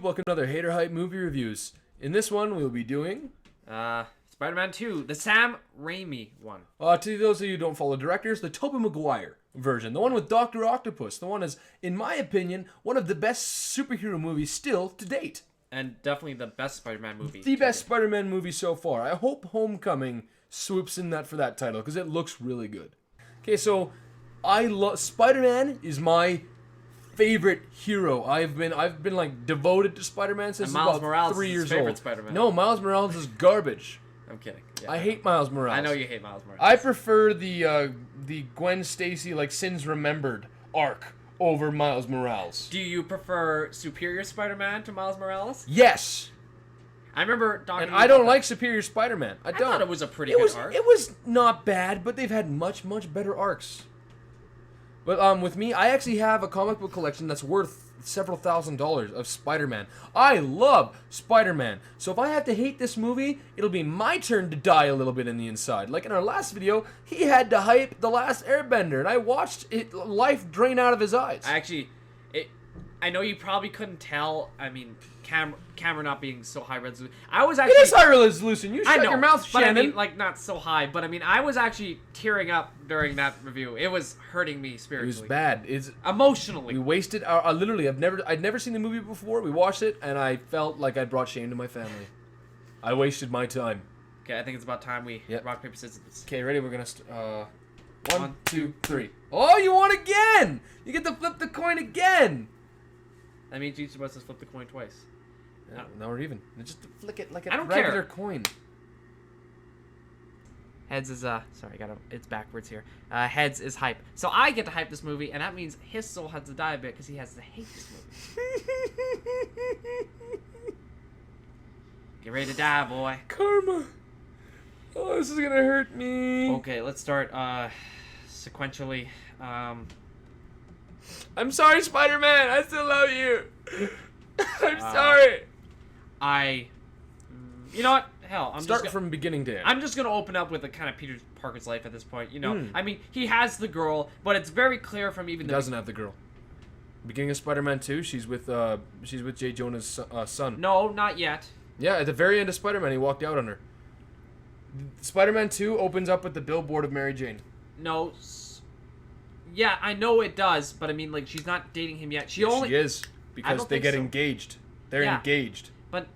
Welcome to another Hater Hype movie reviews. In this one, we'll be doing... Spider-Man 2, the Sam Raimi one. To those of you who don't follow directors, the Tobey Maguire version. The one with Dr. Octopus. The one is, in my opinion, one of the best superhero movies still to date. And definitely the best Spider-Man movie. The best Spider-Man movie so far. I hope Homecoming swoops in that for that title, because it looks really good. Okay, so I love... Spider-Man is my favorite hero. I've been like devoted to Spider-Man since about Morales 3 is years his favorite old. Spider-Man. No, Miles Morales is garbage. I'm kidding. Yeah, I hate Miles Morales. I know you hate Miles Morales. I prefer the Gwen Stacy like Sins Remembered arc over Miles Morales. Do you prefer Superior Spider-Man to Miles Morales? Yes. I remember talking. And I don't like Superior Spider-Man. I don't. I thought it was a pretty good arc. It was not bad, but they've had much better arcs. But with me, I actually have a comic book collection that's worth several $1,000s of Spider-Man. I love Spider-Man. So if I have to hate this movie, it'll be my turn to die a little bit in the inside. Like in our last video, he had to hype The Last Airbender, and I watched life drain out of his eyes. I know you probably couldn't tell. I mean, camera not being so high resolution. I was actually. It is high resolution. You shut your mouth, but Shannon. I mean, like not so high. But I mean, I was actually tearing up during that review. It was hurting me spiritually. It was bad. It's emotionally. We wasted. Literally, I'd never seen the movie before. We watched it, and I felt like I brought shame to my family. I wasted my time. Okay, I think it's about time we rock paper scissors. Okay, ready? We're gonna. 1, 2, 3. Oh, you won again! You get to flip the coin again. That means each of us has flipped the coin twice. Yeah, now we're even. Just flick it like a I don't regular care. coin. Heads is sorry, it's backwards here. Heads is hype. So I get to hype this movie, and that means his soul has to die a bit because he has to hate this movie. Get ready to die, boy. Karma. Oh, this is gonna hurt me. Okay, let's start sequentially. I'm sorry, Spider-Man. I still love you. I'm sorry. You know what? Hell, Start from beginning to end. I'm just gonna open up with a kind of Peter Parker's life at this point. You know, I mean, he has the girl, but it's very clear from even he doesn't have the girl. Beginning of Spider-Man 2, she's with J. Jonah's son. No, not yet. Yeah, at the very end of Spider-Man, he walked out on her. Spider-Man 2 opens up with the billboard of Mary Jane. No. Yeah, I know it does, but I mean, like, she's not dating him yet. She is, because they get engaged. They're engaged. But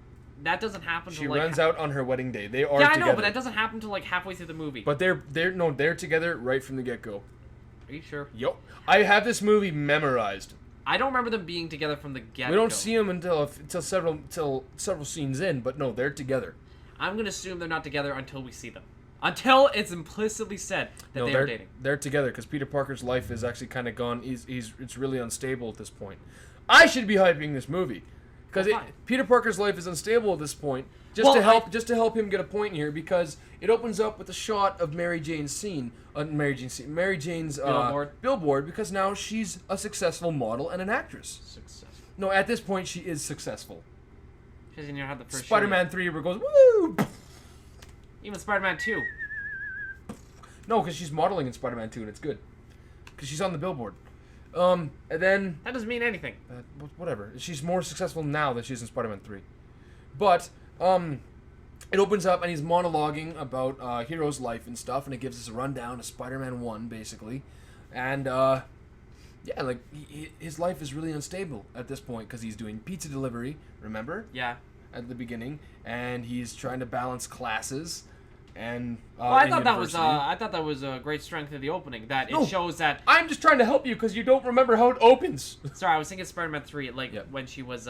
that doesn't happen She runs out on her wedding day. They are together. Yeah, I know, but that doesn't happen until, like, halfway through the movie. But they're together right from the get-go. Are you sure? Yup. I have this movie memorized. I don't remember them being together from the get-go. We don't see them until several scenes in, but no, they're together. I'm gonna assume they're not together until we see them. Until it's implicitly said that they are dating. They're together because Peter Parker's life is actually kind of gone. It's really unstable at this point. I should be hyping this movie because Peter Parker's life is unstable at this point. Just to help him get a point here, because it opens up with a shot of Mary Jane's billboard, because now she's a successful model and an actress. Successful. No, at this point she is successful. She doesn't even have the first Spider-Man 3 where it goes woo. Even Spider-Man 2. No, because she's modeling in Spider-Man 2 and it's good. Because she's on the billboard. And then... That doesn't mean anything. Whatever. She's more successful now than she is in Spider-Man 3. But, it opens up and he's monologuing about Hero's life and stuff, and it gives us a rundown of Spider-Man 1, basically. And, yeah, like, his life is really unstable at this point because he's doing pizza delivery, remember? Yeah. At the beginning. And he's trying to balance classes. And I thought that was a great strength of the opening. That it shows that I'm just trying to help you because you don't remember how it opens. Sorry, I was thinking Spider-Man 3, when she was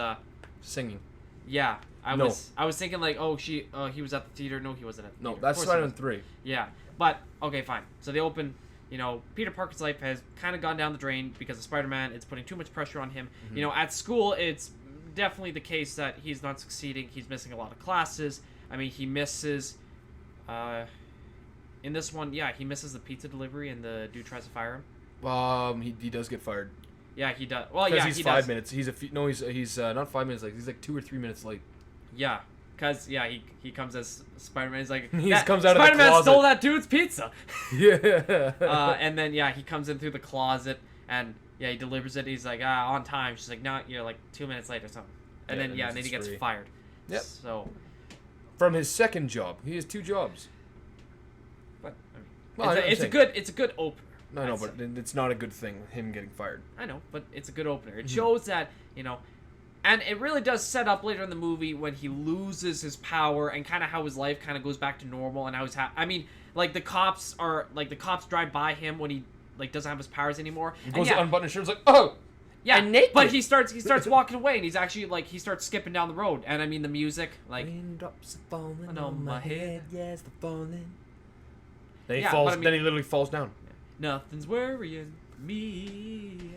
singing. Yeah, I was thinking like, he was at the theater. No, he wasn't at the theater. No, that's Spider-Man 3. Yeah, but okay, fine. So they open. You know, Peter Parker's life has kind of gone down the drain because of Spider-Man. It's putting too much pressure on him. Mm-hmm. You know, at school, it's definitely the case that he's not succeeding. He's missing a lot of classes. I mean, he misses. In this one, yeah, he misses the pizza delivery, and the dude tries to fire him. He does get fired. Yeah, he does. Well, yeah, he's 5 minutes. He's not 5 minutes late. He's like 2 or 3 minutes late. Yeah, because he comes as Spider-Man. He's like comes out of the closet. Spider-Man stole that dude's pizza. Yeah. And then he comes in through the closet, and he delivers it. He's like on time. She's like, no, you're like 2 minutes late or something. And Yeah, then and then he gets free. fired. Yep. So, From his second job. He has 2 jobs. but I mean, Well, I'm it's a saying- good opener. I know, I'd but say. it's not a good thing, him getting fired. I know, but it's a good opener. It Mhm. shows that, and it really does set up later in the movie when he loses his power and kind of how his life kind of goes back to normal and how he's I mean, like the cops drive by him when he like doesn't have his powers anymore. He And goes yeah, to unbutton his shirt, it's like, oh! yeah, I'm naked. but he starts walking away and he's actually like he starts skipping down the road and I mean the music like Raindrops are falling on my head. yes, they're falling. Then he Yeah, falls. but I mean- then he literally falls down. nothing's worrying me.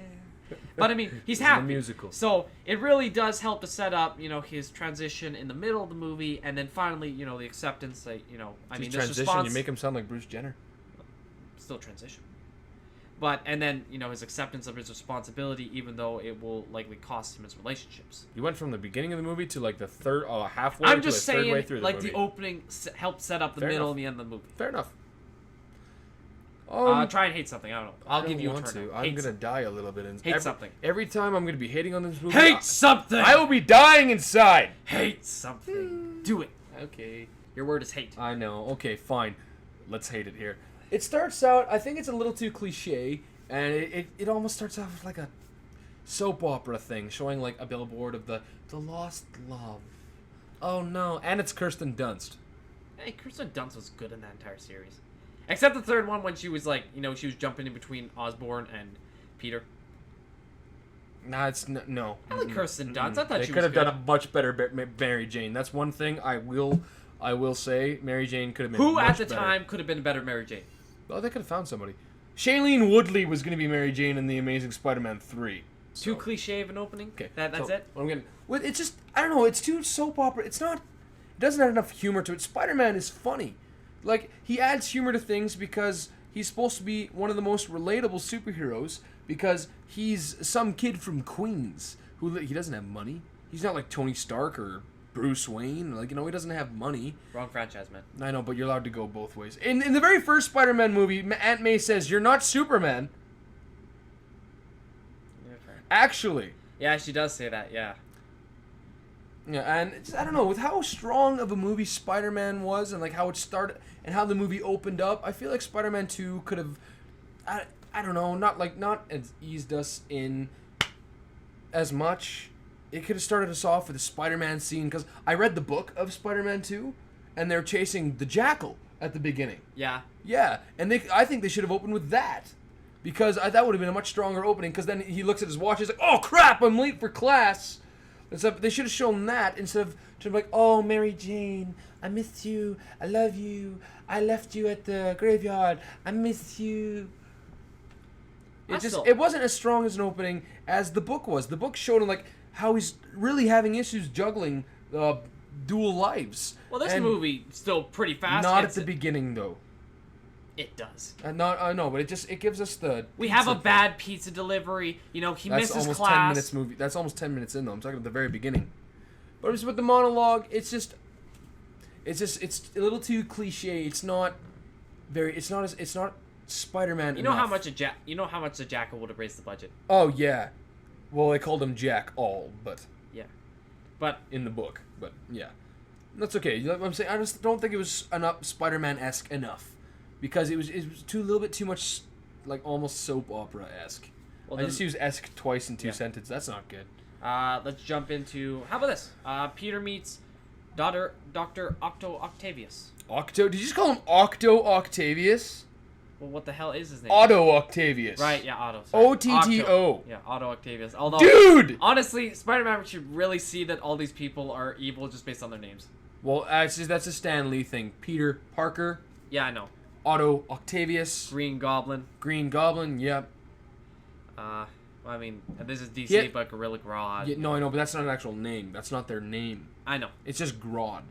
But I mean, he's This is a happy. musical. So it really does help to set up, his transition in the middle of the movie, and then finally, the acceptance that, I mean, this transition. response You make him sound like Bruce Jenner. still transition. But and then his acceptance of his responsibility, even though it will likely cost him his relationships. You went from the beginning of the movie to like the third, halfway. I'm to just the third way saying, through the like movie. the opening helped set up the Fair middle enough. and the end of the movie. Fair enough. Try and hate something. I don't know. I'll give you a want turn. to. I'm gonna die a little bit. Hate something. Every time I'm gonna be hating on this movie. Hate something. I will be dying inside. Hate something. Do it. Okay. Your word is hate. I know. Okay, fine. Let's hate it here. It starts out. I think it's a little too cliche, and it almost starts out with like a soap opera thing, showing like a billboard of the lost love. Oh no! And it's Kirsten Dunst. Hey, Kirsten Dunst was good in that entire series. Except the third one when she was like, she was jumping in between Osborn and Peter. Nah, it's no. I like Kirsten Dunst. I thought they she could was have done good. a much better Mary Jane. That's one thing I will say. Mary Jane could have been. Who much at the better. time could have been a better Mary Jane? Oh, they could have found somebody. Shailene Woodley was going to be Mary Jane in The Amazing Spider-Man 3. Too cliche of an opening? Okay, That's so it? What I'm getting, well, it's just I don't know. It's too soap opera. It's not. It doesn't have enough humor to it. Spider-Man is funny. Like he adds humor to things because he's supposed to be one of the most relatable superheroes because he's some kid from Queens who he doesn't have money. He's not like Tony Stark or Bruce Wayne. Like he doesn't have money. Wrong franchise, man. I know, but you're allowed to go both ways. In the very first Spider-Man movie, Aunt May says, "You're not Superman." Actually. Yeah, she does say that, yeah. Yeah, and I don't know, with how strong of a movie Spider-Man was and like how it started and how the movie opened up, I feel like Spider-Man 2 could have I don't know, not as eased us in as much. It could have started us off with a Spider-Man scene cuz I read the book of Spider-Man 2 and they're chasing the Jackal at the beginning. Yeah. Yeah, and I think they should have opened with that. Because that would have been a much stronger opening because then he looks at his watch, he's like, "Oh crap, I'm late for class." And so they should have shown that instead of like, "Oh, Mary Jane, I missed you. I love you. I left you at the graveyard. I miss you." It wasn't as strong as an opening as the book was. The book showed him like how he's really having issues juggling dual lives. Well, this And movie still pretty fast. not at the beginning though. It does. I know, but it gives us the. We have a pizza bad pizza delivery. He That's misses almost class. 10 minutes movie. That's almost 10 minutes in though. I'm talking at the very beginning. But just with the monologue, it's a little too cliche. It's not Spider-Man. You know how enough. much the Jackal would have raised the budget. Oh yeah. Well, they called him Jack All, but Yeah. But in the book, but yeah. That's okay. You know what I'm saying? I just don't think it was enough Spider-Man-esque enough. Because it was a little bit too much like almost soap opera-esque. well, I then, just used esque twice in two Yeah. sentences. That's not good. let's jump into how about this? Peter meets Dr. Octo Octavius. Octo? Did you just call him Octo Octavius? Well, what the hell is his name? Otto Octavius. Right, yeah, Otto. sorry. OTTO. Octo. Yeah, Otto Octavius. Although, Dude! honestly, Spider-Man should really see that all these people are evil just based on their names. Well, actually, that's a Stan Lee thing. Peter Parker, Yeah, I know. Otto Octavius, Green Goblin. Green Goblin, yep. Well, I mean, this is DC, Yeah. but Gorilla Grodd. Yeah, no, I know, but that's not an actual name. That's not their name. I know. It's just Grodd.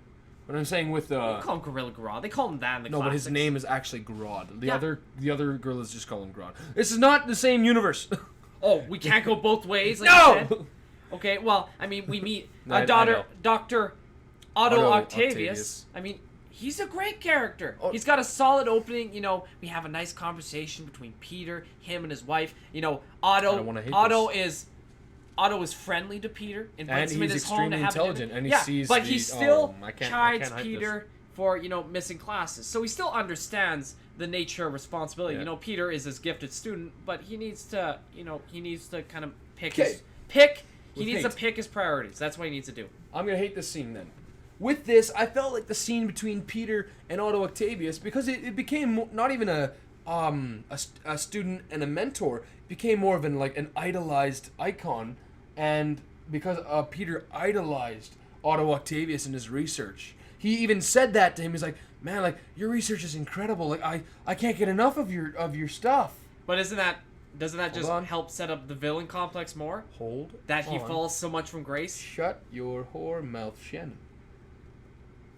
But I'm saying with They call him Gorilla Grodd. They call him that in the no, but his classics. name is actually Grodd. The Yeah. other gorillas just call him Grodd. This is not the same universe. Oh, we can't go both ways. Like No! you said? Okay, well, I mean, we meet I Dr. know. Otto Octavius. Octavius. I mean, he's a great character. Oh. He's got a solid opening. We have a nice conversation between Peter, him, and his wife. I Otto. don't wanna hate Otto is Otto is friendly to Peter, invites And him in he's his home to extremely have dinner. intelligent, and he yeah, sees but the- he still I can't chides hype Peter for missing classes. So he still understands the nature of responsibility. Yeah. You know, Peter is this gifted student, but he needs to kind of pick Okay. his pick. He With needs to hate. pick his priorities. That's what he needs to do. I'm gonna hate this scene then. With this, I felt like the scene between Peter and Otto Octavius, because it became not even a student and a mentor, it became more of an idolized icon, and because Peter idolized Otto Octavius in his research. He even said that to him. He's like, "Man, like your research is incredible. Like I can't get enough of your stuff." But doesn't that just on. help set up the villain complex more? Hold That he on. falls so much from grace? Shut your whore mouth, Shannon.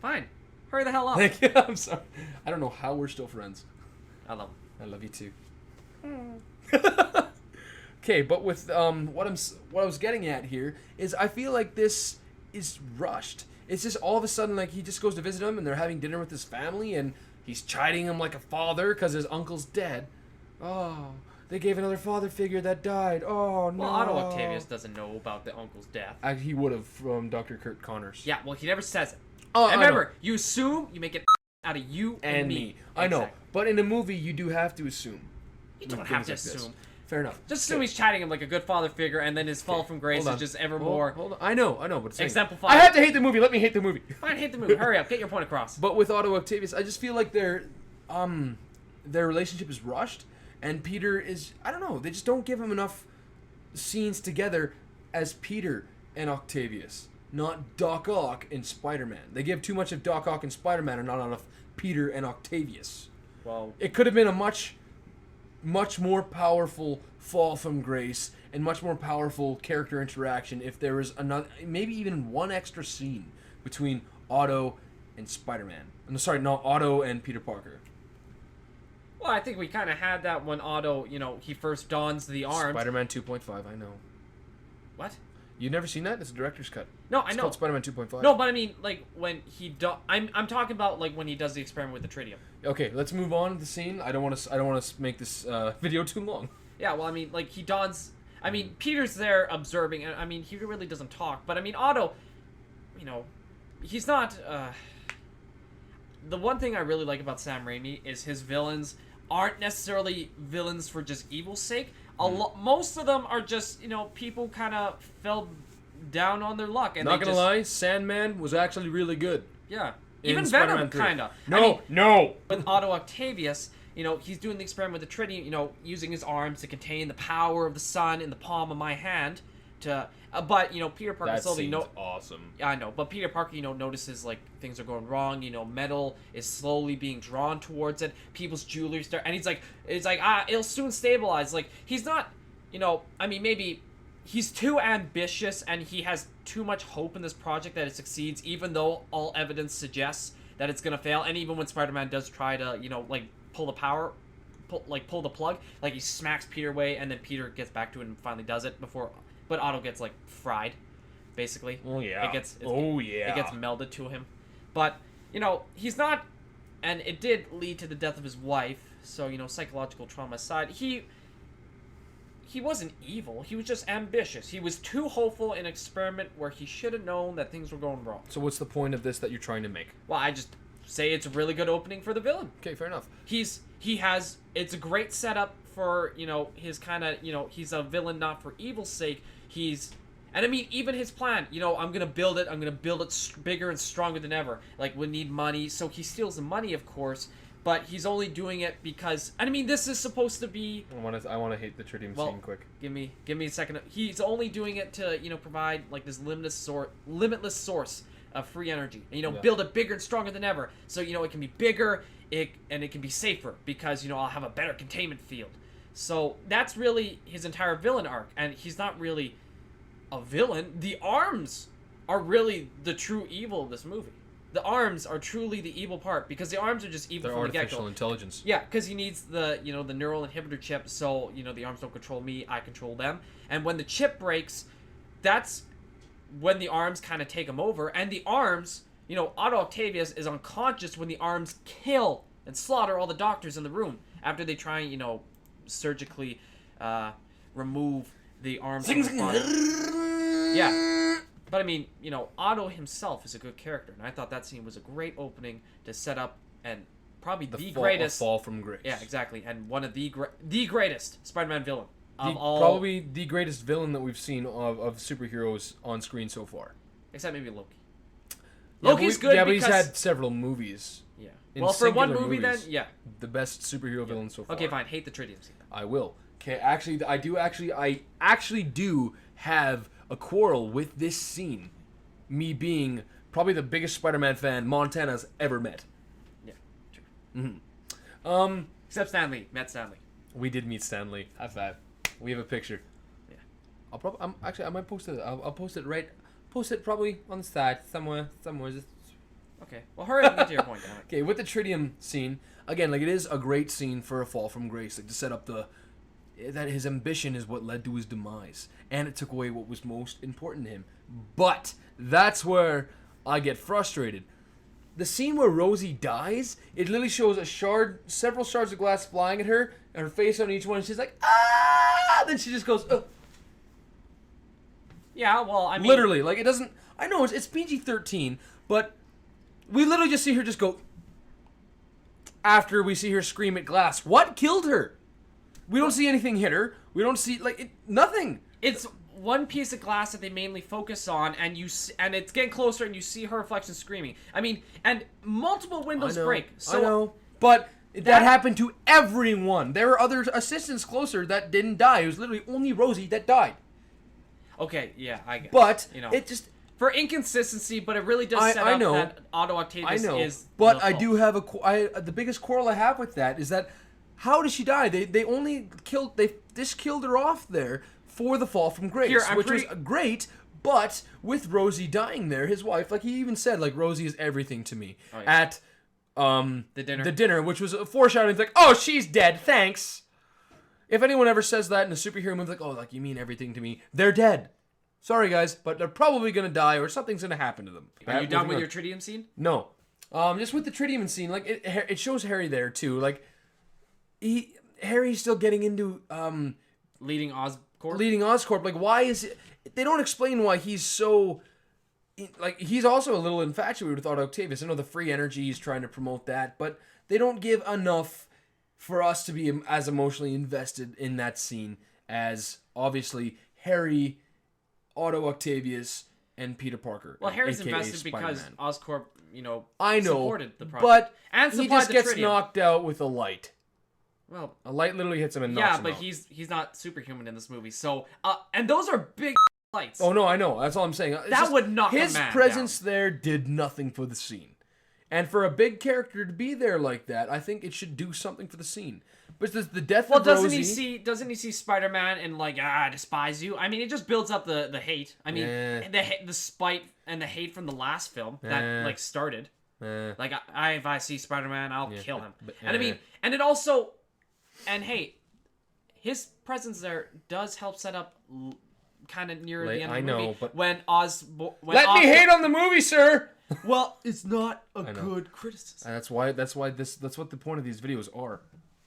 Fine. Hurry the hell up. Thank you. I'm sorry. I don't know how we're still friends. I love him. I love you too. Okay, but with what I was getting at here is I feel like this is rushed. It's just all of a sudden like he just goes to visit him and they're having dinner with his family and he's chiding him like a father because his uncle's dead. Oh, they gave another father figure that died. Oh no. Well, Otto Octavius doesn't know about the uncle's death. He would have from Dr. Kurt Connors. Yeah, well, he never says it. Oh, And I remember, know. you assume, you make it out of you And me. I know, Exactly. but in a movie you do have to assume. You don't with have to things like this. assume. Fair enough. Just assume he's chatting him like a good father figure, and then his fall from grace Hold is on. just ever Hold- more. Hold on. I know, but it's Exemplified. I have to hate the movie. Let me hate the movie. Fine, hate the movie. Hurry up, get your point across. But with Otto Octavius, I just feel like their relationship is rushed, and Peter is, I don't know, they just don't give him enough scenes together as Peter and Octavius, not Doc Ock and Spider-Man. They give too much of Doc Ock and Spider-Man and not enough Peter and Octavius. Well, It could have been a much more powerful fall from grace and much more powerful character interaction if there was another, maybe even one extra scene between Otto and Spider-Man. No, sorry, not Otto and Peter Parker. well, I think we kind of had that when Otto, he first dons the arms. Spider-Man 2.5, I know. What? You've never seen that? It's a director's cut. No, I It's know. called Spider-Man 2.5. No, but I mean, like when he I'm talking about like when he does the experiment with the tritium. Okay, let's move on to the scene. I don't want to make this video too long. Yeah, well, I mean, like he dons. I mean, Peter's there observing, and I mean, he really doesn't talk. But I mean, Otto, he's not. The one thing I really like about Sam Raimi is his villains aren't necessarily villains for just evil's sake. Most of them are just people kind of fell down on their luck, and Not they gonna just, lie, Sandman was actually really good. Yeah, in even Spider-Man Venom 3. kind of. No. With Otto Octavius, he's doing the experiment with the tritium, using his arms to contain the power of the sun in the palm of my hand. But Peter Parker That slowly seems awesome. Yeah, I know, but Peter Parker, notices like things are going wrong. Metal is slowly being drawn towards it. People's jewelry start, and it's like it'll soon stabilize. Like he's not, I mean maybe he's too ambitious and he has too much hope in this project that it succeeds, even though all evidence suggests that it's gonna fail. And even when Spider-Man does try to, pull the plug, like he smacks Peter away, and then Peter gets back to it and finally does it but Otto gets fried, basically. Oh yeah. It gets melded to him. But, he's not, and it did lead to the death of his wife, so, psychological trauma aside, he wasn't evil, he was just ambitious. He was too hopeful in an experiment where he should have known that things were going wrong. So what's the point of this that you're trying to make? Well, I just say it's a really good opening for the villain. Okay, fair enough. It's a great setup for, his kind of, he's a villain not for evil's sake. And I mean, even his plan, I'm going to build it bigger and stronger than ever. Like, we need money. So he steals the money, of course, but he's only doing it because, and I mean, this is supposed to be... I want to hate the tritium scene quick. Give me a second. He's only doing it to, provide, like, this limitless source of free energy. And, build it bigger and stronger than ever. So, it can be bigger, and it can be safer because, I'll have a better containment field. So that's really his entire villain arc, and he's not really a villain. The arms are really the true evil of this movie. The arms are truly the evil part, because the arms are just evil from the get-go. Artificial intelligence. Yeah, because he needs the the neural inhibitor chip, so the arms don't control me, I control them. And when the chip breaks, that's when the arms kind of take him over. And the arms, Otto Octavius is unconscious when the arms kill and slaughter all the doctors in the room after they try surgically remove the arms from the body. Yeah. But I mean, Otto himself is a good character, and I thought that scene was a great opening to set up and probably the greatest fall from grace. Yeah, exactly, and one of the greatest Spider-Man villain of all. Probably the greatest villain that we've seen of superheroes on screen so far. Except maybe Loki. Yeah, Loki's good. Yeah, but because... he's had several movies. Yeah. Well, for one movie, movies, then, yeah. The best superhero villain so far. Okay, fine. Hate the tritium scene. I will. Okay, actually, I actually do have a quarrel with this scene. Me being probably the biggest Spider-Man fan Montana's ever met. Yeah, true. Mm-hmm. Except Stanley. Met Stanley. We did meet Stanley. High five. We have a picture. Yeah. I might post it. I'll post it right. Post it probably on the side somewhere. Okay. Well, hurry up and get to your point. Okay, with the tritium scene again, like it is a great scene for a fall from grace, like to set up that his ambition is what led to his demise, and it took away what was most important to him. But that's where I get frustrated. The scene where Rosie dies, it literally shows several shards of glass flying at her, and her face on each one, and she's like, ah! Then she just goes, ugh. Yeah, well, I mean... Literally, like, it doesn't... I know, it's PG-13, but we literally just see her just go... After we see her scream at glass. What killed her? We don't see anything hit her. We don't see, like, nothing. It's one piece of glass that they mainly focus on, and it's getting closer, and you see her reflection screaming. I mean, and multiple windows break. So I know, but that happened to everyone. There were other assistants closer that didn't die. It was literally only Rosie that died. Okay, yeah, I guess. But it just for inconsistency, but it really does set up that Otto Octavius is. But I do have the biggest quarrel I have with that is that how did she die? They just killed her off there for the fall from grace, which was great. But with Rosie dying there, his wife, like he even said, like Rosie is everything to me at the dinner, which was a foreshadowing. It's like, oh, she's dead. Thanks. If anyone ever says that in a superhero movie, like, oh, like you mean everything to me, they're dead. Sorry, guys, but they're probably gonna die or something's gonna happen to them. Are you done with your tritium scene? No, just with the tritium scene, like it shows Harry there too. Like Harry's still getting into leading Oscorp. Leading Oscorp. Like, why is it? They don't explain why he's so. Like, he's also a little infatuated with Otto Octavius. I know the free energy, he's trying to promote that, but they don't give enough for us to be as emotionally invested in that scene as, obviously, Harry, Otto Octavius, and Peter Parker. Well, Harry's invested Spider-Man. because Oscorp, I know, supported the project. But and he just gets knocked out with a light. Well, a light literally hits him and knocks him out. Yeah, but he's not superhuman in this movie. So, and those are big lights. Oh, no, I know. That's all I'm saying. That would knock his a man presence down. There did nothing for the scene. And for a big character to be there like that, I think it should do something for the scene. But the death of Rosie... doesn't he see Spider-Man and like, I despise you? I mean, it just builds up the hate. I mean, the spite and the hate from the last film that like started. Like, if I see Spider-Man, I'll kill him. And I mean, and it also... And hey, his presence there does help set up kind of near the end of the movie. But when Let me hate on the movie, sir! Well, it's not a good criticism. And that's what the point of these videos are.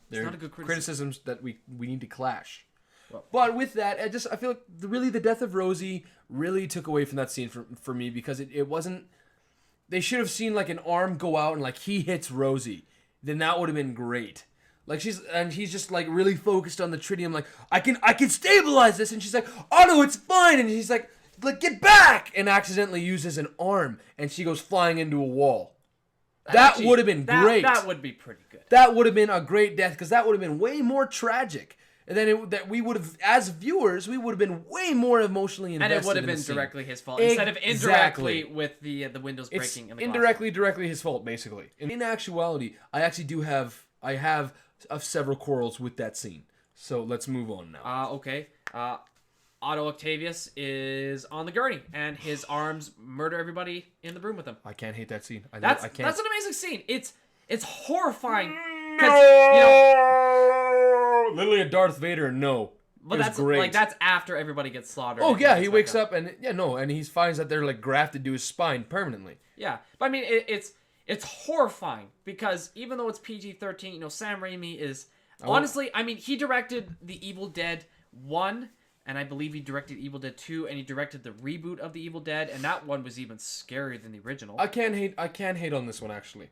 They're not a good criticisms that we need to clash. Well, but with that, I feel like the death of Rosie really took away from that scene for me because it wasn't. They should have seen like an arm go out and like he hits Rosie. Then that would have been great. Like he's just like really focused on the tritium. Like I can stabilize this, and she's like, oh no, it's fine, and he's like get back, and accidentally uses an arm, and she goes flying into a wall. That would have been great. That would be pretty good. That would have been a great death because that would have been way more tragic. And then that we would have, as viewers, we would have been way more emotionally invested. And it would have been directly his fault instead of indirectly with the windows breaking and the glass. Directly his fault, basically. In actuality, I actually do have several quarrels with that scene. So let's move on now. Okay. Otto Octavius is on the gurney, and his arms murder everybody in the room with him. I can't hate that scene. That's an amazing scene. It's horrifying. No! Literally a Darth Vader. No. But that's great. Like that's after everybody gets slaughtered. Oh yeah, he wakes up and he finds that they're like grafted to his spine permanently. Yeah, but I mean it's horrifying because even though it's PG-13, Sam Raimi is honestly, I mean, he directed The Evil Dead 1, and I believe he directed Evil Dead 2, and he directed the reboot of the Evil Dead, and that one was even scarier than the original. I can't hate on this one, actually.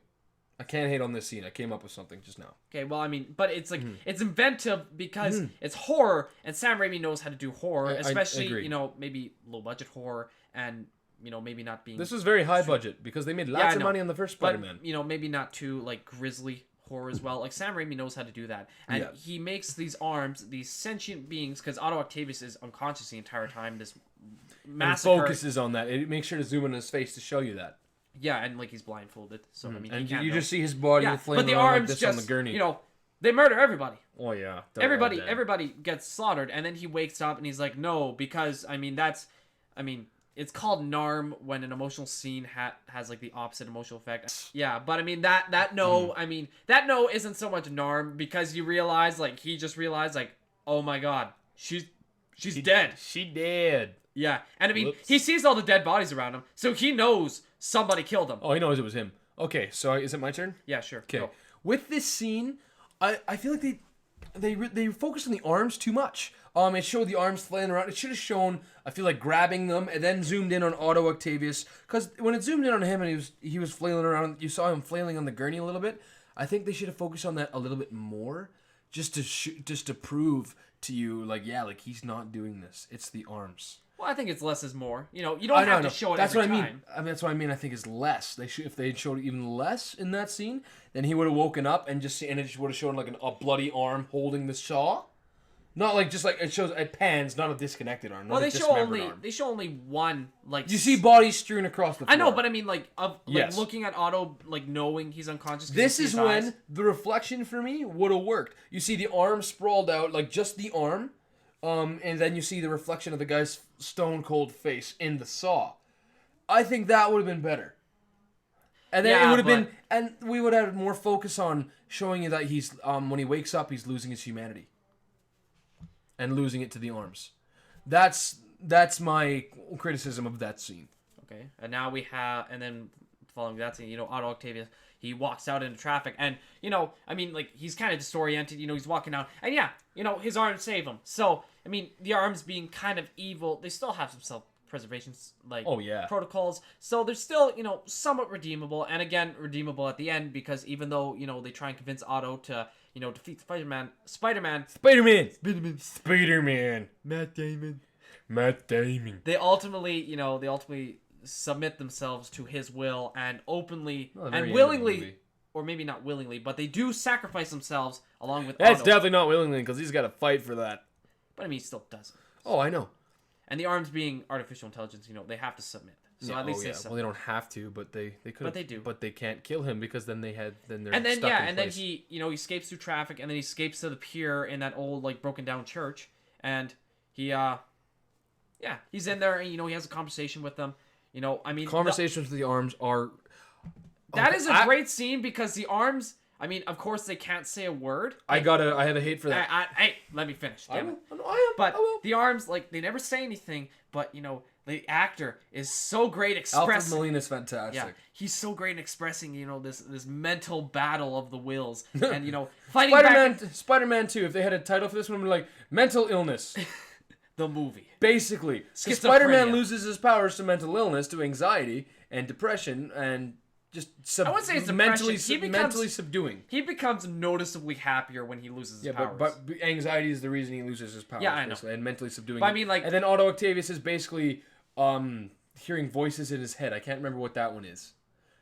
I can't hate on this scene. I came up with something just now. Okay, well, I mean, but it's like, it's inventive because it's horror, and Sam Raimi knows how to do horror, especially, agree. maybe low-budget horror, and, maybe not being... This was very high budget, because they made lots of money on the first Spider-Man. But, maybe not too, like, grisly horror as well. Like, Sam Raimi knows how to do that. And he makes these arms, these sentient beings, because Otto Octavius is unconscious the entire time, this massacre... It focuses on that. It makes sure to zoom in his face to show you that. Yeah, and like he's blindfolded, so I mean, and he can't you know. just see his body flaming but the around arms like this just, on the gurney. They murder everybody. Oh yeah, Everybody gets slaughtered, and then he wakes up and he's like, no, because it's called NARM when an emotional scene has like the opposite emotional effect. Yeah, but I mean that no isn't so much NARM because you realize like he just realized like, oh my god, she's dead. She dead. Yeah, and I mean he sees all the dead bodies around him, so he knows somebody killed him. Oh, he knows it was him. Okay, so is it my turn? Yeah, sure. Okay. Go. With this scene, I feel like they focused on the arms too much. It showed the arms flailing around. It should have shown, I feel like, grabbing them and then zoomed in on Otto Octavius. Because when it zoomed in on him and he was flailing around, you saw him flailing on the gurney a little bit. I think they should have focused on that a little bit more, just to prove to you, like, yeah, like he's not doing this. It's the arms. Well, I think it's less is more. You don't have to show it that's every what I mean. time. I mean, that's what I mean. I think it's less. If they had showed even less in that scene, then he would have woken up and it would have shown like a bloody arm holding the saw. Not like just like it pans, not a disconnected arm. Well, they show only one like. You see bodies strewn across the floor. I know, but I mean looking at Otto like knowing he's unconscious. This is when the reflection for me would have worked. You see the arm sprawled out, like just the arm. And then you see the reflection of the guy's stone cold face in the saw. I think that would have been better. And then it would have been, and we would have had more focus on showing you that he's, when he wakes up, he's losing his humanity. And losing it to the arms. That's my criticism of that scene. Okay, and now and then following that scene, Otto Octavius, he walks out into traffic, and, he's kind of disoriented, he's walking out, and his arms save him. So, the arms being kind of evil, they still have some self-preservation, protocols, so they're still, somewhat redeemable, and again, redeemable at the end, because even though, they try and convince Otto to, defeat Spider-Man. Matt Damon. They ultimately submit themselves to his will and openly and willingly, or maybe not willingly, but they do sacrifice themselves along with That's Otto. definitely not willingly, because he's got to fight for that. But he still doesn't. Oh, I know. And the arms being artificial intelligence, they have to submit. So at least they submit. Well, they don't have to, but they could. But they do. But they can't kill him because then they're stuck in then place. he he escapes through traffic, and then he escapes to the pier in that old broken down church, and he he's in there, and he has a conversation with them. Conversations with the arms are. That is a great scene because the arms. Of course they can't say a word. I have a hate for that. Hey, let me finish. Damn it. I will. The arms, they never say anything, but the actor is so great expressing. Alfred Molina's fantastic. Yeah, he's so great in expressing this mental battle of the wills, and fighting Spider-Man 2. If they had a title for this one, would be like mental illness. The movie. Basically, Spider-Man loses his powers to mental illness, to anxiety and depression, and just I wouldn't say it's mentally subduing. He becomes noticeably happier when he loses his powers. But anxiety is the reason he loses his powers. Yeah, I know. And mentally subduing. But and then Otto Octavius is basically hearing voices in his head. I can't remember what that one is.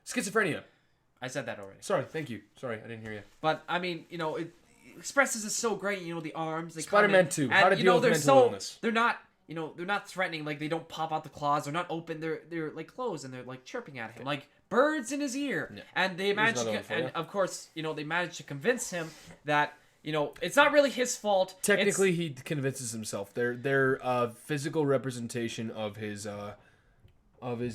Schizophrenia. I said that already. Sorry, thank you. Sorry, I didn't hear you. But it expresses it so great. The arms. They Spider-Man 2. How to deal with mental illness. They're not. They're not threatening. Like they don't pop out the claws. They're not open. They're closed, and they're chirping at him like birds in his ear. Yeah. And they manage and of course they manage to convince him that it's not really his fault. Technically, he convinces himself. They're a physical representation of his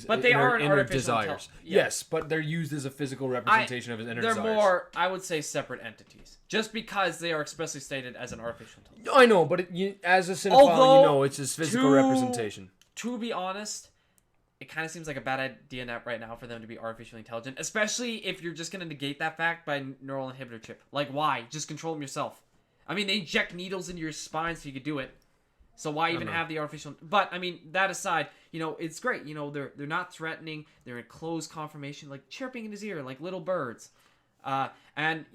but they are inner desires. Yes, but they're used as a physical representation of his inner desires. They're more, I would say, separate entities. Just because they are expressly stated as an artificial intelligence. I know, but as a cinephile, it's his physical representation. To be honest, it kind of seems like a bad idea right now for them to be artificially intelligent, especially if you're just going to negate that fact by neural inhibitor chip. Like, why? Just control them yourself. They inject needles into your spine so you could do it. So why even know. have the artificial? But I mean, that aside, it's great. They're not threatening. They're in close confirmation, like chirping in his ear, like little birds. And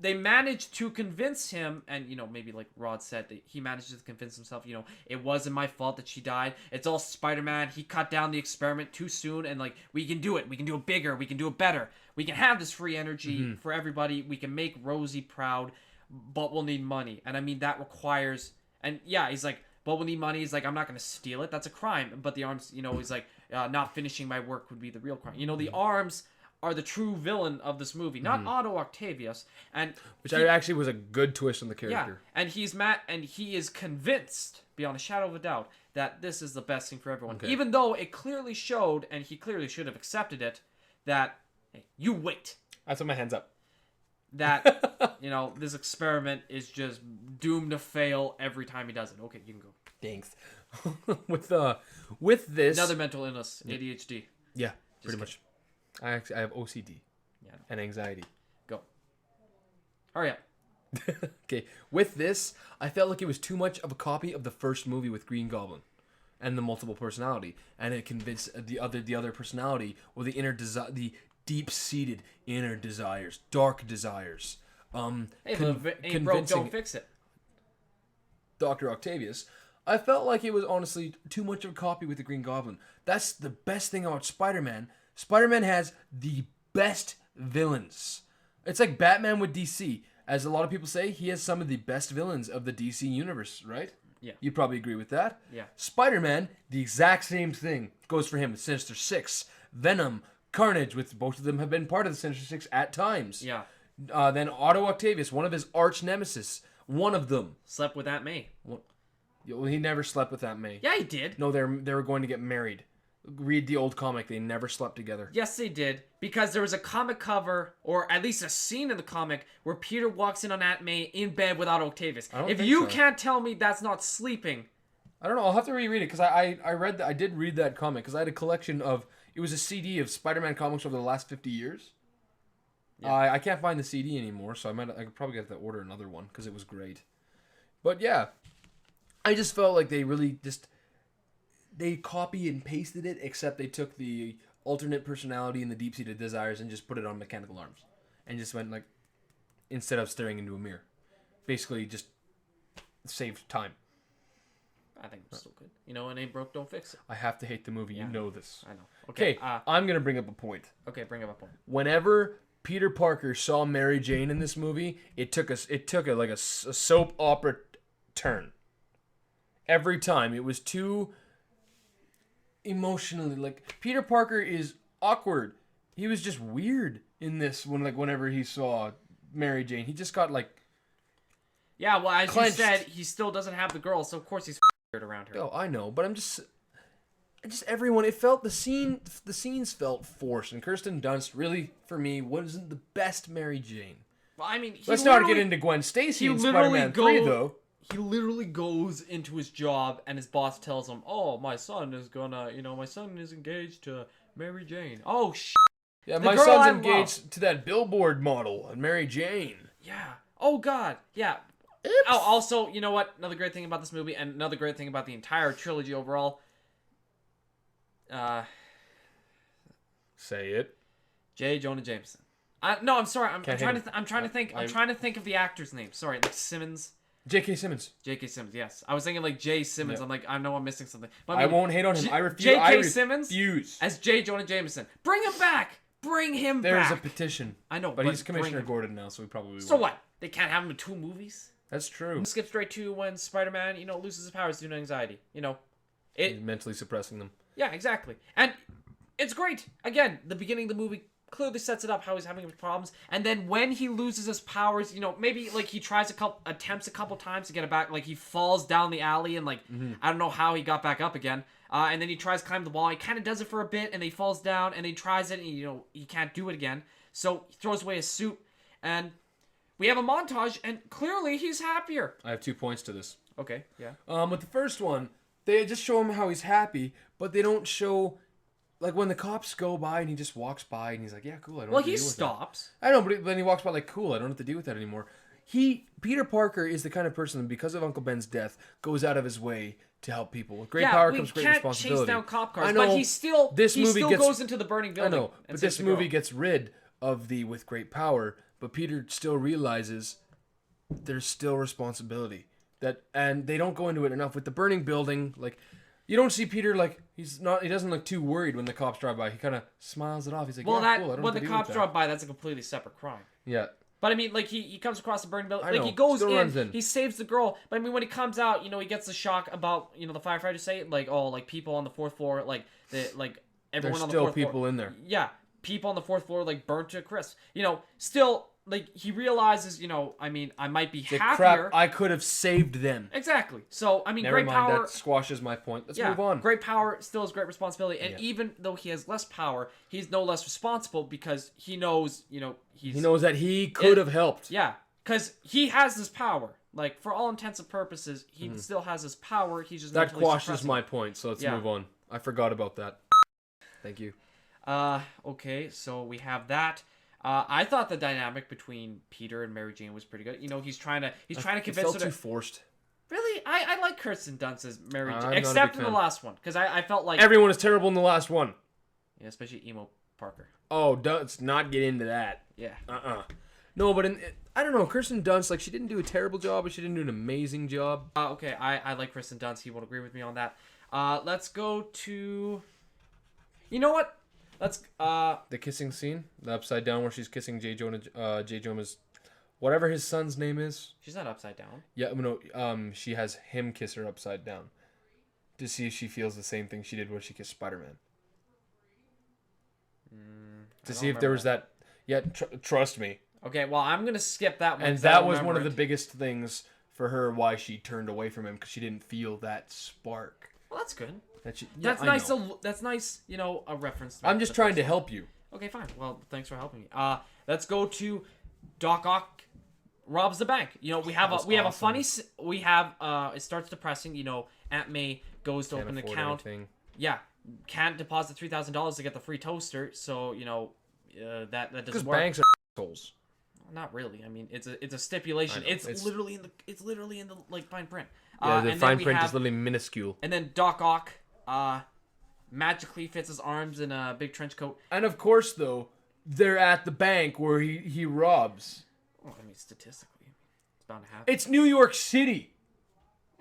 they managed to convince him, and maybe like Rod said, that he managed to convince himself, it wasn't my fault that she died. It's all Spider-Man. He cut down the experiment too soon, and like we can do it. We can do it bigger. We can do it better. We can have this free energy for everybody. We can make Rosie proud, but we'll need money. And I mean that requires. And yeah, he's like, but we'll need money. He's like, I'm not gonna steal it. That's a crime. But the arms, he's like, not finishing my work would be the real crime. The arms are the true villain of this movie, not Otto Octavius, and which actually was a good twist on the character. Yeah, and he's mad, and he is convinced beyond a shadow of a doubt that this is the best thing for everyone. Okay. Even though it clearly showed, and he clearly should have accepted it, that hey, you wait. I put my hands up. That this experiment is just doomed to fail every time he does it. Okay, you can go. Thanks. with this another mental illness, ADHD. Yeah, pretty much. I have OCD and anxiety. Go. Hurry up. Okay, with this, I felt like it was too much of a copy of the first movie with Green Goblin and the multiple personality, and it convinced the other personality or the deep-seated inner desires, dark desires. Hey, ain't broke, don't fix it. Dr. Octavius. I felt like it was honestly too much of a copy with the Green Goblin. That's the best thing about Spider-Man. Spider-Man has the best villains. It's like Batman with DC. As a lot of people say, he has some of the best villains of the DC universe, right? Yeah. You probably agree with that? Yeah. Spider-Man, the exact same thing goes for him with Sinister Six, Venom, Carnage, with both of them have been part of the Sinister Six at times. Yeah. Then Otto Octavius, one of his arch nemesis, one of them. Slept with Aunt May. Well, he never slept with Aunt May. Yeah, he did. No, they were going to get married. Read the old comic. They never slept together. Yes, they did. Because there was a comic cover, or at least a scene in the comic, where Peter walks in on Aunt May in bed with Otto Octavius. If you can't tell me that's not sleeping. I don't know. I'll have to reread it because I did read that comic because I had a collection of. It was a CD of Spider-Man comics over the last 50 years. Yeah. I can't find the CD anymore, so I could probably get to order another one because it was great. But yeah, I just felt like they really they copy and pasted it, except they took the alternate personality and the deep-seated desires and just put it on mechanical arms. And just went like, instead of staring into a mirror. Basically just saved time. I think it's still good. It ain't broke, don't fix it. I have to hate the movie. Yeah. You know this. I know. Okay, I'm going to bring up a point. Okay, bring up a point. Whenever Peter Parker saw Mary Jane in this movie, it took a soap opera turn. Every time. It was too emotionally, like, Peter Parker is awkward. He was just weird in this whenever he saw Mary Jane. He just got like, yeah, well, as clenched. You said, he still doesn't have the girl, so of course he's weird around her. Oh, I know, but everyone, it felt the scenes felt forced, and Kirsten Dunst really, for me, wasn't the best Mary Jane. Well, I mean, let's not get into Gwen Stacy in Spider-Man 3, though. He literally goes into his job, and his boss tells him, "Oh, my son is engaged to Mary Jane." Oh, yeah, my son's engaged to that billboard model, Mary Jane. Yeah. Oh God. Yeah. Oops. Oh, also, you know what? Another great thing about this movie, and another great thing about the entire trilogy overall. Say it. J. Jonah Jameson. No, I'm sorry. I'm trying to think of the actor's name. Sorry, like Simmons. J.K. Simmons. J.K. Simmons, yes. I was thinking like J. Simmons. Yeah. I'm like, I know I'm missing something. But I won't hate on him. I refuse. J.K. Simmons as J. Jonah Jameson. Bring him back. Bring him back. There's a petition. I know, but he's Commissioner Gordon now, so we probably won't. So what? They can't have him in 2 movies? That's true. Skip straight to when Spider-Man, loses his powers due to anxiety. He's mentally suppressing them. Yeah, exactly. And it's great. Again, the beginning of the movie clearly sets it up how he's having problems, and then when he loses his powers, maybe like he attempts a couple times to get it back, like he falls down the alley and like I don't know how he got back up again, and then he tries to climb the wall. He kind of does it for a bit, and then he falls down, and he tries it, and he can't do it again, so he throws away his suit, and we have a montage, and clearly he's happier. I have 2 points to this. Okay, yeah. With the first one, they just show him how he's happy, but they don't show. Like, when the cops go by and he just walks by and he's like, yeah, cool, I don't have to deal with that. Well, he stops. I know, but then he walks by like, cool, I don't have to deal with that anymore. Peter Parker is the kind of person that, because of Uncle Ben's death, goes out of his way to help people. With great power comes great responsibility. Chase down cop cars, I know, but he still goes into the burning building. I know, but this movie gets rid of the with great power, but Peter still realizes there's still responsibility. And they don't go into it enough with the burning building. Like, you don't see Peter, like, he doesn't look too worried when the cops drive by. He kind of smiles it off. He's like, well, yeah, cool. I don't when the cops drive by, that's a completely separate crime. Yeah. But I mean, like, he comes across the burning building. Like, he goes in. He saves the girl. But I mean, when he comes out, he gets the shock about, the firefighters say, like, oh, like, people on the 4th floor, like, everyone There's on the 4th floor. still people in there. Yeah. People on the 4th floor, like, burnt to a crisp. Still, like, he realizes, I mean, I might be happier. Crap, I could have saved them. Exactly. So, I mean, Never great mind, power. that squashes my point. Let's move on. Great power still has great responsibility. And even though he has less power, he's no less responsible because he knows, he knows that he could have helped. Yeah. Because he has this power. Like, for all intents and purposes, he still has this power. He's just that quashes my point, so let's move on. I forgot about that. Thank you. Okay, so we have that. I thought the dynamic between Peter and Mary Jane was pretty good. He's trying to convince her. It felt too forced. Really, I like Kirsten Dunst's Mary Jane, except in the last one, because I felt like everyone is terrible in the last one. Yeah, especially emo Parker. Oh, let's not get into that. Yeah. No, but I don't know. Kirsten Dunst, like, she didn't do a terrible job, but she didn't do an amazing job. Okay, I like Kirsten Dunst. He won't agree with me on that. Let's go to. You know what? Let's the kissing scene, the upside down where she's kissing J. Jonah's, whatever his son's name is. She's not upside down. Yeah, no. She has him kiss her upside down, to see if she feels the same thing she did when she kissed Spider-Man. To see if there was that. Yeah, trust me. Okay, well, I'm gonna skip that one. And that was one of the biggest things for her, why she turned away from him, because she didn't feel that spark. Well, that's good. That's nice. That's nice. A reference. I'm just trying to help you. Okay, fine. Well, thanks for helping me. Let's go to Doc Ock robs the bank. We have a funny. We have it starts depressing. Aunt May goes to open an account. Anything. Yeah, can't deposit $3,000 to get the free toaster. So that doesn't work. Because banks are assholes. Not really. I mean, it's a stipulation. It's literally in the like fine print. Yeah, the fine print is literally minuscule. And then Doc Ock magically fits his arms in a big trench coat. And of course, though, they're at the bank where he robs. Well, I mean, statistically, it's bound to happen. It's New York City.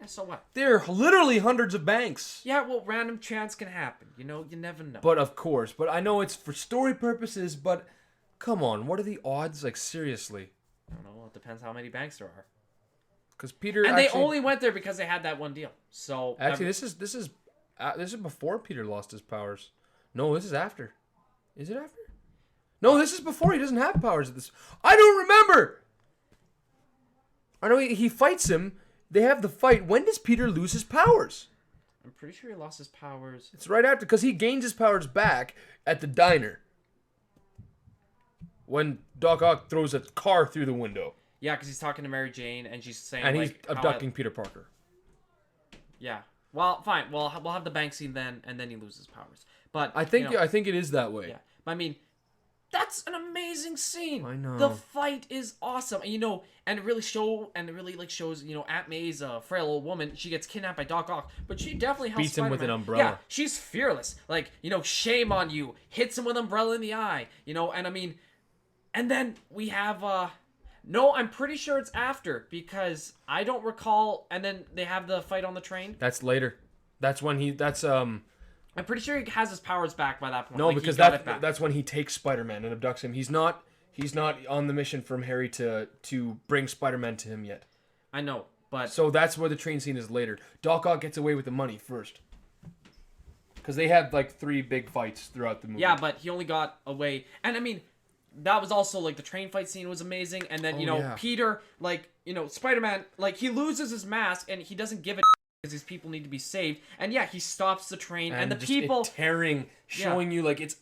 Yeah, so what? There are literally hundreds of banks. Yeah, well, random chance can happen. You never know. But of course, I know it's for story purposes, but come on, what are the odds? Like, seriously. I don't know. It depends how many banks there are. Because Peter they only went there because they had that one deal. So actually, this is before Peter lost his powers. No, this is after. Is it after? No, this is before. He doesn't have powers at this. I don't remember. I know he fights him. They have the fight. When does Peter lose his powers? I'm pretty sure he lost his powers. It's right after, because he gains his powers back at the diner. When Doc Ock throws a car through the window. Yeah, because he's talking to Mary Jane, and she's saying, and he's abducting Peter Parker. Yeah. Well, fine. Well, we'll have the bank scene then, and then he loses powers. But I think it is that way. Yeah. But I mean, that's an amazing scene. I know. The fight is awesome. And it really shows, Aunt May's a frail old woman. She gets kidnapped by Doc Ock, but she definitely helps beats him with an umbrella. Yeah, she's fearless. Like, shame on you. Hits him with an umbrella in the eye. And I mean, and then we have no, I'm pretty sure it's after, because I don't recall. And then they have the fight on the train. That's later. That's when I'm pretty sure he has his powers back by that point. No, because that's when he takes Spider-Man and abducts him. He's not on the mission from Harry to bring Spider-Man to him yet. I know, but so that's where the train scene is later. Doc Ock gets away with the money first, because they had like 3 big fights throughout the movie. Yeah, but he only got away, and I mean, that was also like the train fight scene was amazing, and then Peter, like, Spider-Man, like, he loses his mask and he doesn't give a because these people need to be saved, and yeah, he stops the train, and the people tearing, showing you like it's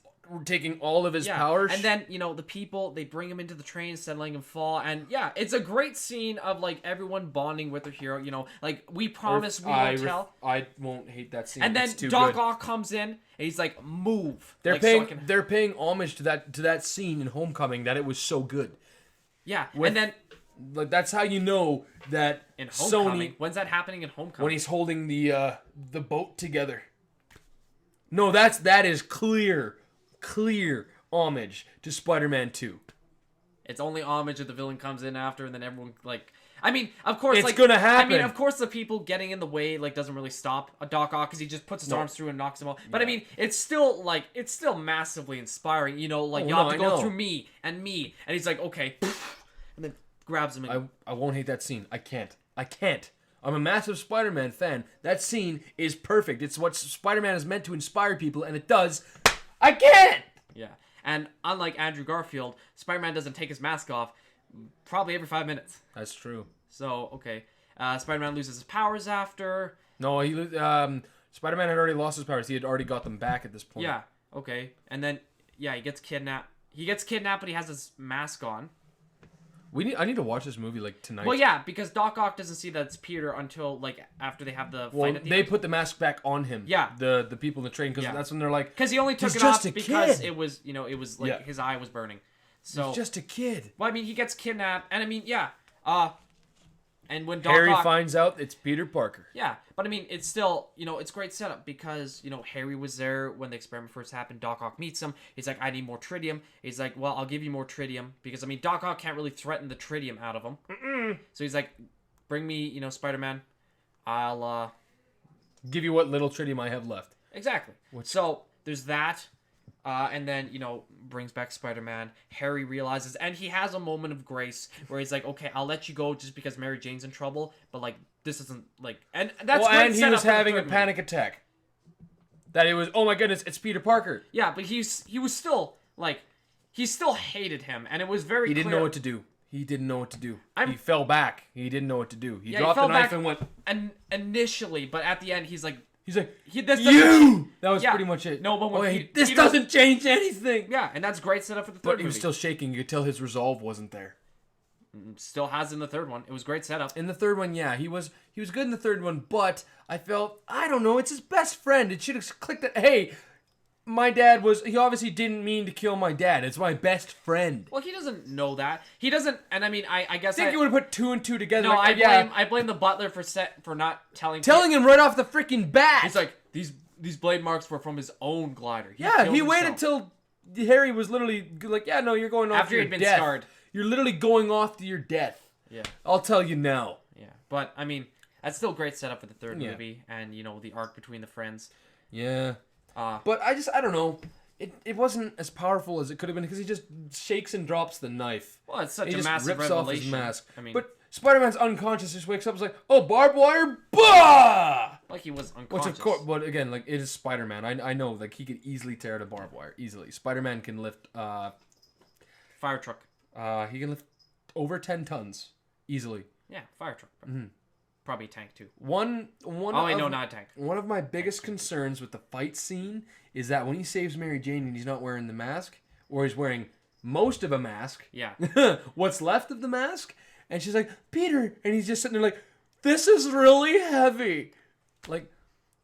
taking all of his powers, and then the people, they bring him into the train instead of letting him fall, and yeah, it's a great scene of like everyone bonding with their hero. Like, we promise we won't tell. I won't hate that scene. And then Doc Ock comes in and he's like, move. They're paying homage to that scene in Homecoming, that it was so good. Yeah, and then Like that's how you know that In Homecoming. Sony, When's that happening in Homecoming? when he's holding the boat together. No, that is clear homage to Spider-Man 2. It's only homage if the villain comes in after, and then everyone like. I mean, of course, It's like gonna happen. I mean, of course, the people getting in the way like doesn't really stop a Doc Ock because he just puts his arms through and knocks them off. But I mean, it's still massively inspiring. You know, like you have to go through me, and he's like, okay, and then grabs him. And I won't hate that scene. I can't. I'm a massive Spider-Man fan. That scene is perfect. It's what Spider-Man is meant to inspire people, and it does. I can't! Yeah. And unlike Andrew Garfield, Spider-Man doesn't take his mask off probably every 5 minutes. That's true. So, okay. Spider-Man loses his powers after. No, Spider-Man had already lost his powers. He had already got them back at this point. Yeah, okay. And then, yeah, he gets kidnapped. But he has his mask on. I need to watch this movie like tonight. Well, yeah, because Doc Ock doesn't see that it's Peter until like after they have the fight at the they end. put the mask back on him. Yeah. The people in the train, because that's when they're like, because he only took "He's it off just a because kid." it was like his eye was burning. So he's just a kid. well, I mean, he gets kidnapped, and I mean, yeah, and when Doc Harry Ock finds out it's Peter Parker. yeah, but I mean, it's still, it's great setup because, Harry was there when the experiment first happened. Doc Ock meets him. He's like, I need more tritium. He's like, well, I'll give you more tritium because, I mean, Doc Ock can't really threaten the tritium out of him. So he's like, bring me, Spider-Man. I'll, Give you what little tritium I have left. exactly. So there's that. And then, brings back Spider-Man. Harry realizes, and he has a moment of grace where he's like, okay, I'll let you go just because Mary Jane's in trouble, but, like, this isn't, like, and that's great and he setup was for the having a third panic attack. That it was, oh my goodness, it's Peter Parker. Yeah, but he was still, like, he still hated him, and it was very He didn't clear. know what to do. He didn't know what to do. He fell back. He didn't know what to do. He Yeah, dropped he fell the knife back and went... And initially, but at the end, he's like... He's like, this doesn't you! That was Yeah. pretty much it. No, but when this Peter- doesn't change anything! Yeah, and that's great setup for the third But movie. he was still shaking. You could tell his resolve wasn't there. Still has in the third one. It was great setup. In the third one, yeah, he was good in the third one, but I felt, I don't know, it's his best friend. It should have clicked that, hey, my dad he obviously didn't mean to kill my dad. It's my best friend. Well, he doesn't know that. He doesn't, and I mean, I guess I think you would have put 2 and 2 together. No, like, I blame the butler for not telling him right off the freaking bat. He's like, these blade marks were from his own glider. He waited till Harry was literally like, yeah, no, you're going off after to your he'd been death. scarred. You're literally going off to your death. Yeah. I'll tell you now. Yeah, but I mean, that's still great setup for the third movie, and the arc between the friends. Yeah. But I don't know. It wasn't as powerful as it could have been because he just shakes and drops the knife. Well, it's such he a just massive rips revelation. off his mask. I mean, but Spider-Man's unconscious. Just wakes up and is like, oh, barbed wire, bah! like he was unconscious. Which of course, but again, like it is Spider-Man. I know, like he could easily tear the barbed wire easily. Spider-Man can lift fire truck. He can lift over 10 tons easily. Yeah, fire truck. Probably a tank too. Not a tank. One of my biggest concerns with the fight scene is that when he saves Mary Jane and he's not wearing the mask, or he's wearing most of a mask. Yeah. What's left of the mask, and she's like, Peter, and he's just sitting there like, this is really heavy. Like,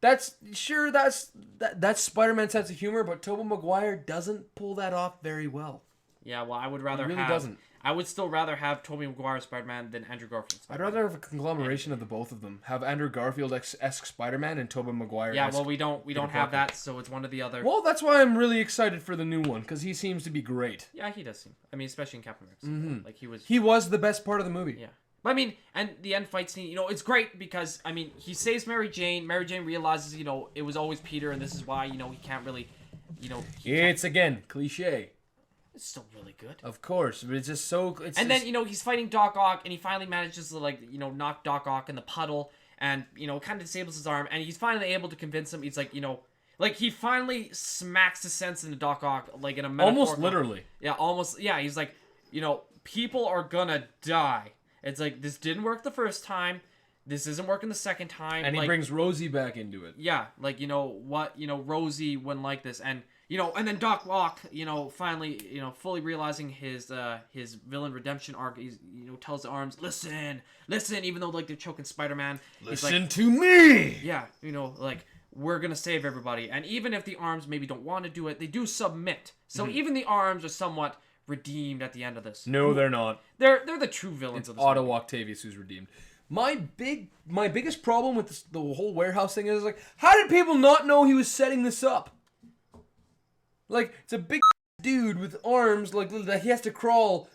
that's Spider-Man's sense of humor, but Tobey Maguire doesn't pull that off very well. Yeah, well, I would rather He really doesn't. I would still rather have Tobey Maguire Spider-Man than Andrew Garfield Spider-Man. I'd rather have a conglomeration of the both of them. Have Andrew Garfield-esque Spider-Man and Tobey Maguire. Yeah, well, we don't have that, so it's one or the other. Well, that's why I'm really excited for the new one, because he seems to be great. Yeah, he does seem. I mean, especially in Captain America. Like He was the best part of the movie. Yeah. But I mean, and the end fight scene, it's great because, I mean, he saves Mary Jane. Mary Jane realizes, it was always Peter, and this is why, he can't really, It's, again, cliche. It's still really good. Of course, but it's just so... then, he's fighting Doc Ock, and he finally manages to, knock Doc Ock in the puddle, and, kind of disables his arm, and he's finally able to convince him. He's like, he finally smacks his sense into Doc Ock, like, in a metaphorical... Almost literally. Yeah, almost. Yeah, he's like, people are gonna die. It's like, this didn't work the first time. This isn't working the second time. And he brings Rosie back into it. Yeah, like, Rosie wouldn't like this, and... and then Doc Ock, finally, fully realizing his villain redemption arc, he's, tells the arms, listen, even though, like, they're choking Spider-Man. Listen to me! Yeah, like, we're gonna save everybody. And even if the arms maybe don't want to do it, they do submit. So even the arms are somewhat redeemed at the end of this. No, they're not. They're the true villains It's of this Otto movie. Octavius who's redeemed. My biggest problem with the whole warehouse thing is like, how did people not know he was setting this up? Like, it's a big dude with arms, like that he has to crawl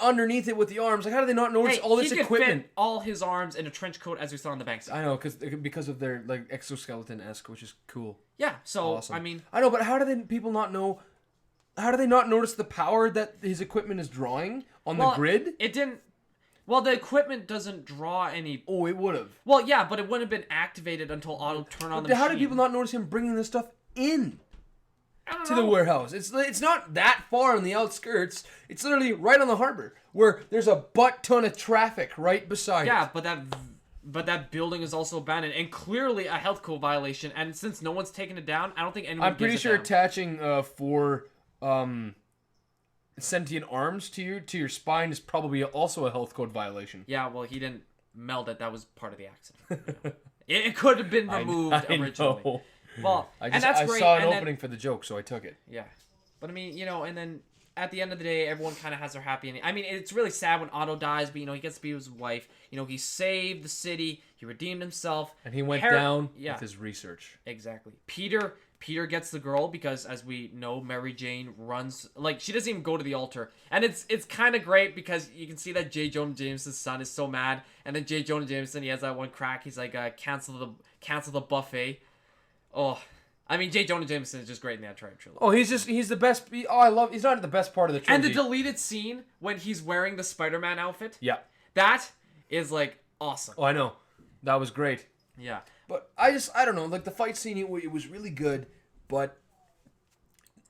underneath it with the arms. Like, how do they not notice all this he could equipment? fit all his arms in a trench coat as we saw in the bank scene. I know, because of their like exoskeleton-esque, which is cool. Yeah, so Awesome. I mean, I know, but how do people not know? How do they not notice the power that his equipment is drawing on the grid? It didn't. Well, the equipment doesn't draw any. Oh, it would have. Well, yeah, but it wouldn't have been activated until Otto turned on the machine. How did people not notice him bringing this stuff in I don't to know. the warehouse? It's not that far on the outskirts. It's literally right on the harbor where there's a butt ton of traffic right beside Yeah, it. but that building is also abandoned and clearly a health code violation. And since no one's taken it down, I don't think anyone. I'm pretty gives sure it down. attaching four sentient arms to your spine is probably also a health code violation. Yeah, well, he didn't meld it. That was part of the accident. it could have been removed I originally. know. Well, I and that's great. saw an and then- opening for the joke, so I took it. Yeah. But I mean, and then at the end of the day, everyone kind of has their happy ending. I mean, it's really sad when Otto dies, but he gets to be with his wife. He saved the city. He redeemed himself. And he went down Yeah, with his research. exactly. Peter gets the girl because, as we know, Mary Jane runs she doesn't even go to the altar, and it's kind of great because you can see that J. Jonah Jameson's son is so mad, and then J. Jonah Jameson, he has that one crack. He's like, cancel the buffet. Oh. I mean, J. Jonah Jameson is just great in that trilogy. Oh, he's the best. He's not the best part of the And trilogy. the deleted scene when he's wearing the Spider-Man outfit. Yeah. That is awesome. Oh, I know. That was great. Yeah. But I don't know. Like the fight scene, it was really good, but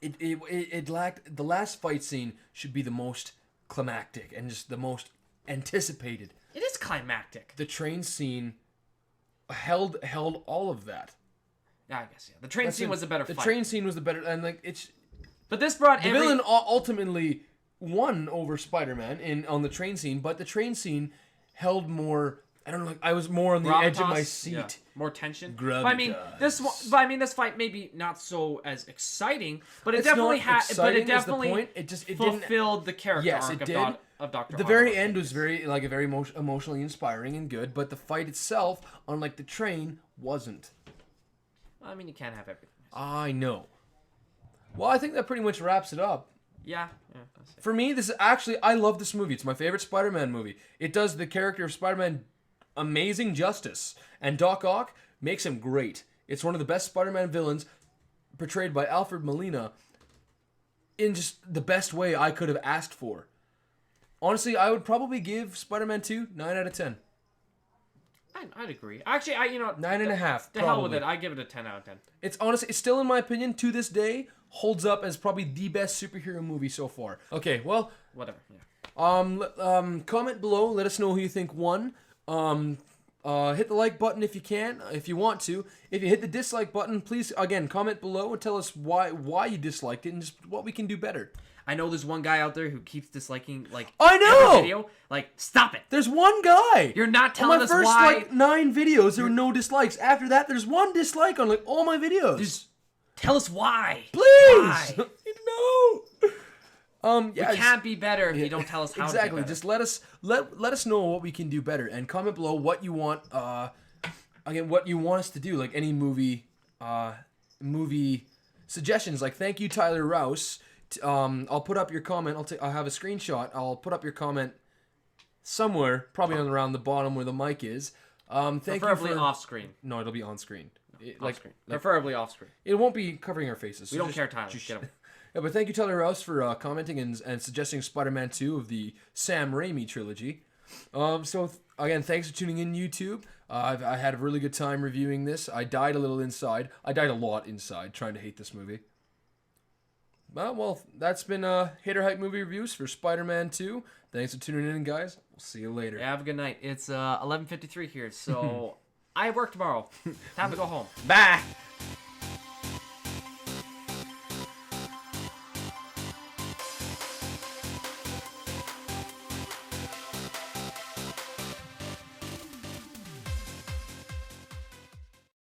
it lacked. The last fight scene should be the most climactic and just the most anticipated. It is climactic. The train scene held all of that. Yeah, I guess, yeah. The train scene was a better The fight. train scene was the better, and it's But this brought the villain ultimately won over Spider-Man on the train scene, but the train scene held more. I don't know. Like I was more on the edge of my seat. Yeah. More tension. Gravitas. But I mean, this fight maybe not so as exciting, but it It's definitely not had. But it exciting is the definitely point. It didn't. fulfilled the character Yes, arc it did. of Doctor. The very end was very emotionally inspiring and good, but the fight itself, unlike the train, wasn't. I mean, you can't have everything. I know. Well, I think that pretty much wraps it up. Yeah. That's it. For me, this is actually, I love this movie. It's my favorite Spider-Man movie. It does the character of Spider-Man amazing justice, and Doc Ock makes him great. It's one of the best Spider-Man villains portrayed by Alfred Molina in just the best way I could have asked for. Honestly, I would probably give Spider-Man 2 9 out of 10. I'd agree. Actually, 9.5. The hell with it. I give it a 10 out of 10. It's honestly, it's still in my opinion to this day holds up as probably the best superhero movie so far. Okay, well, Whatever. Yeah. comment below. Let us know who you think won. Hit the like button if you can, if you want to. If you hit the dislike button, please again comment below and tell us why you disliked it and just what we can do better. I know there's one guy out there who keeps disliking I know! every video. Stop it. There's one guy. You're not telling on my us first why. 9 videos, there were no dislikes. After that, there's one dislike on all my videos. Just tell us why. Please. Why? No. Yeah, we can't be better if you don't tell us how exactly. to be better. Just let us know what we can do better, and comment below what you want. Again, what you want us to do, like any movie suggestions. Like, thank you, Tyler Rouse. I'll put up your comment. I'll have a screenshot. I'll put up your comment somewhere, probably around the bottom where the mic is. Preferably off screen. No, it'll be on screen. Off screen. Preferably off screen. It won't be covering our faces. We don't care, Tyler. Get him. Yeah, but thank you, Tyler Rouse, for commenting and suggesting Spider-Man 2 of the Sam Raimi trilogy. Again, thanks for tuning in, YouTube. I had a really good time reviewing this. I died a little inside. I died a lot inside trying to hate this movie. Well, that's been Hater Hype Movie Reviews for Spider-Man 2. Thanks for tuning in, guys. We'll see you later. Yeah, have a good night. It's 11:53 here, so I work tomorrow. Time to go home. Bye!